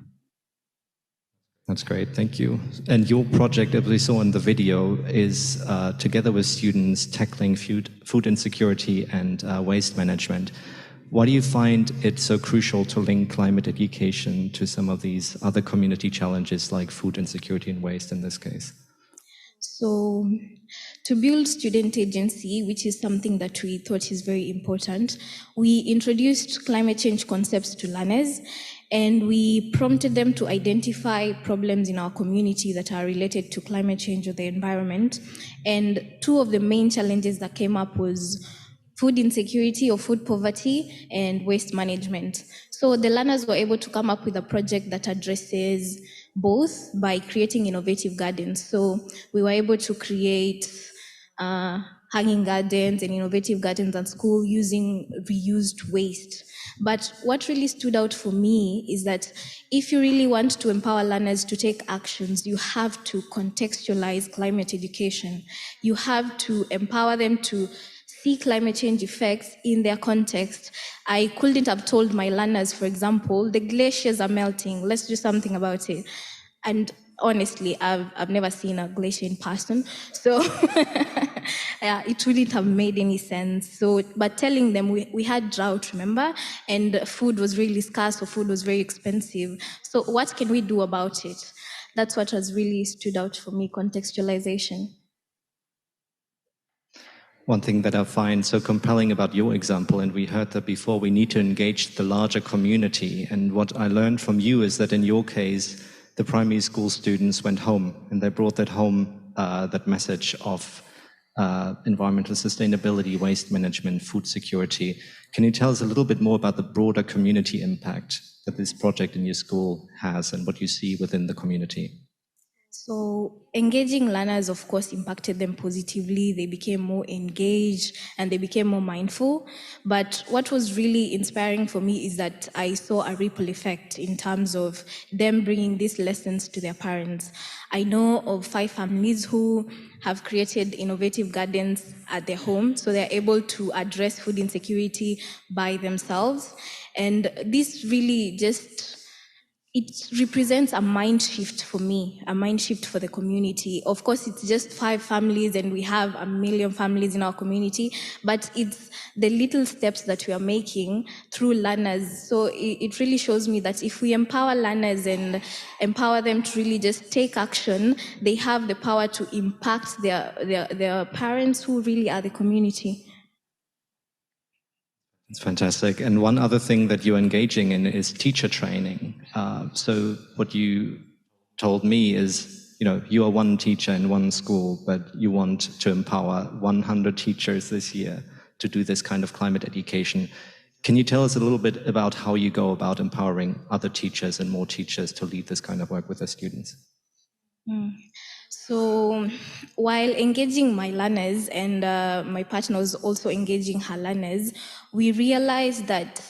That's great, thank you. And your project, as we saw in the video, is together with students tackling food insecurity and waste management. Why do you find it so crucial to link climate education to some of these other community challenges like food insecurity and waste in this case? So, to build student agency, which is something that we thought is very important, we introduced climate change concepts to learners, and we prompted them to identify problems in our community that are related to climate change or the environment. And two of the main challenges that came up was food insecurity or food poverty and waste management. So the learners were able to come up with a project that addresses both by creating innovative gardens. So we were able to create hanging gardens and innovative gardens at school using reused waste. But what really stood out for me is that if you really want to empower learners to take actions, you have to contextualize climate education. You have to empower them to see climate change effects in their context. I couldn't have told my learners, for example, the glaciers are melting, let's do something about it. And honestly, I've never seen a glacier in person, so yeah, it wouldn't have made any sense. So, but telling them we had drought, remember, and food was really scarce, or food was very expensive. So what can we do about it? That's what has really stood out for me, contextualization. One thing that I find so compelling about your example, and we heard that before, we need to engage the larger community. And what I learned from you is that in your case, the primary school students went home and they brought that home, that message of environmental sustainability, waste management, food security. Can you tell us a little bit more about the broader community impact that this project in your school has and what you see within the community? So engaging learners, of course, impacted them positively. They became more engaged and they became more mindful. But what was really inspiring for me is that I saw a ripple effect in terms of them bringing these lessons to their parents. I know of 5 families who have created innovative gardens at their home, so they're able to address food insecurity by themselves. And this really it represents a mind shift for me, a mind shift for the community. Of course, it's just 5 families and we have 1 million families in our community, but it's the little steps that we are making through learners. So it really shows me that if we empower learners and empower them to really just take action, they have the power to impact their parents, who really are the community. It's fantastic. And one other thing that you're engaging in is teacher training. So what you told me is, you are one teacher in one school, but you want to empower 100 teachers this year to do this kind of climate education. Can you tell us a little bit about how you go about empowering other teachers and more teachers to lead this kind of work with their students? So while engaging my learners, and my partner was also engaging her learners, we realized that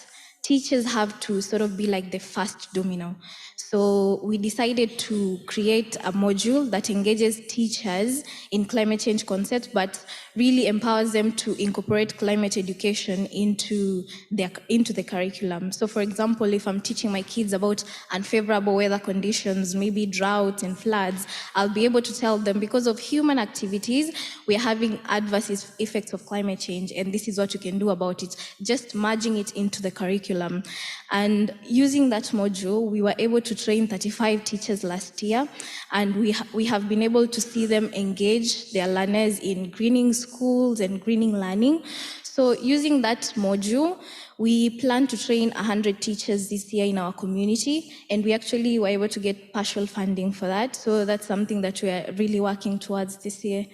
teachers have to sort of be like the first domino. So we decided to create a module that engages teachers in climate change concepts, but really empowers them to incorporate climate education into the curriculum. So for example, if I'm teaching my kids about unfavorable weather conditions, maybe drought and floods, I'll be able to tell them, because of human activities, we're having adverse effects of climate change, and this is what you can do about it, just merging it into the curriculum. And using that module, we were able to train 35 teachers last year, and we have been able to see them engage their learners in greening schools and greening learning. So using that module, we plan to train 100 teachers this year in our community, and we actually were able to get partial funding for that. So that's something that we are really working towards this year.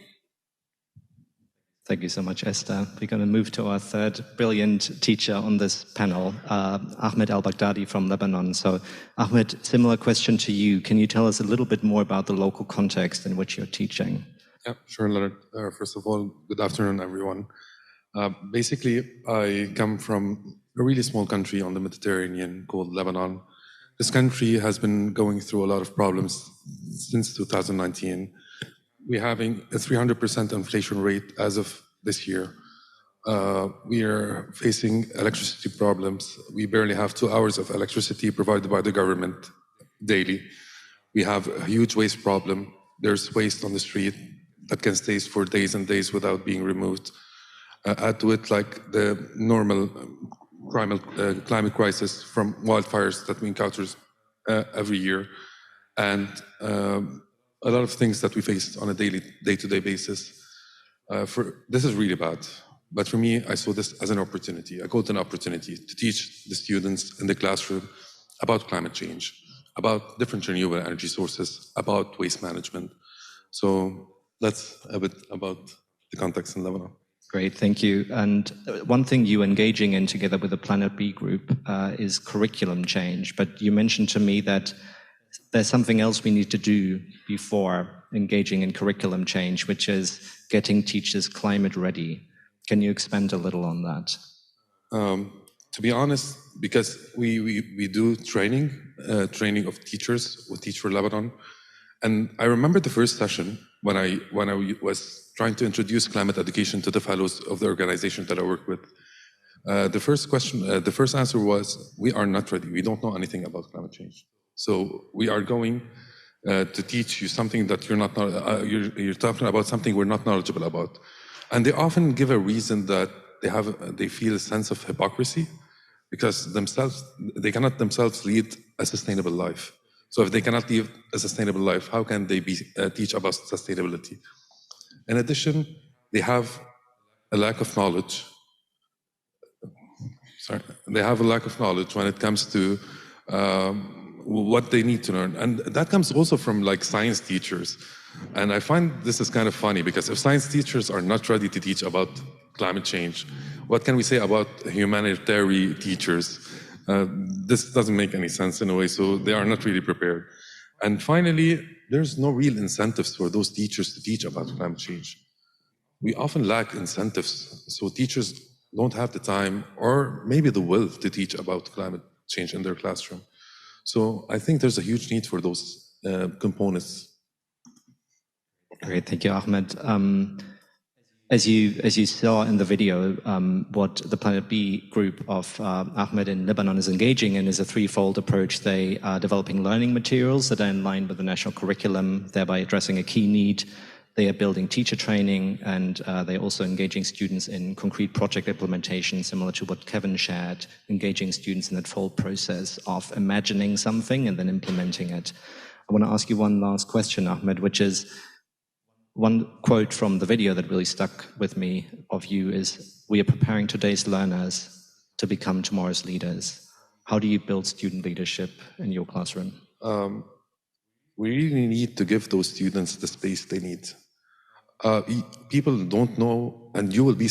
Thank you so much, Esther. We're going to move to our third brilliant teacher on this panel, Ahmed al-Baghdadi from Lebanon. So, Ahmed, similar question to you. Can you tell us a little bit more about the local context in which you're teaching? Yeah, sure, Leonard. First of all, good afternoon, everyone. Basically, I come from a really small country on the Mediterranean called Lebanon. This country has been going through a lot of problems since 2019. We're having a 300% inflation rate as of this year. We are facing electricity problems. We barely have 2 hours of electricity provided by the government daily. We have a huge waste problem. There's waste on the street that can stay for days and days without being removed. Add to it like the normal climate crisis from wildfires that we encounter every year, and a lot of things that we face on a day-to-day basis. This is really bad. But for me, I saw this as an opportunity, a golden opportunity to teach the students in the classroom about climate change, about different renewable energy sources, about waste management. So that's a bit about the context in Lebanon. Great, thank you. And one thing you're engaging in together with the Planet B group is curriculum change. But you mentioned to me that there's something else we need to do before engaging in curriculum change, which is getting teachers climate ready. Can you expand a little on that? To be honest, because we do training of teachers with Teach for Lebanon, and I remember the first session when I was trying to introduce climate education to the fellows of the organization that I work with. The first answer was, we are not ready. We don't know anything about climate change. So we are going to teach you something that you're talking about something we're not knowledgeable about. And they often give a reason that they feel a sense of hypocrisy because they cannot themselves lead a sustainable life. So if they cannot lead a sustainable life, how can they teach about sustainability? In addition, they have a lack of knowledge. They have a lack of knowledge when it comes to what they need to learn. And that comes also from like science teachers. And I find this is kind of funny because if science teachers are not ready to teach about climate change, what can we say about humanitarian teachers? This doesn't make any sense in a way, so they are not really prepared. And finally, there's no real incentives for those teachers to teach about climate change. We often lack incentives, so teachers don't have the time or maybe the will to teach about climate change in their classroom. So I think there's a huge need for those components. Great, thank you, Ahmed. As you saw in the video, what the Planet B group of Ahmed in Lebanon is engaging in is a threefold approach. They are developing learning materials that are in line with the national curriculum, thereby addressing a key need. They are building teacher training, and they're also engaging students in concrete project implementation, similar to what Kevin shared, engaging students in that full process of imagining something and then implementing it. I want to ask you one last question, Ahmed, which is, one quote from the video that really stuck with me of you is, "We are preparing today's learners to become tomorrow's leaders." How do you build student leadership in your classroom? We really need to give those students the space they need. People don't know, and you will be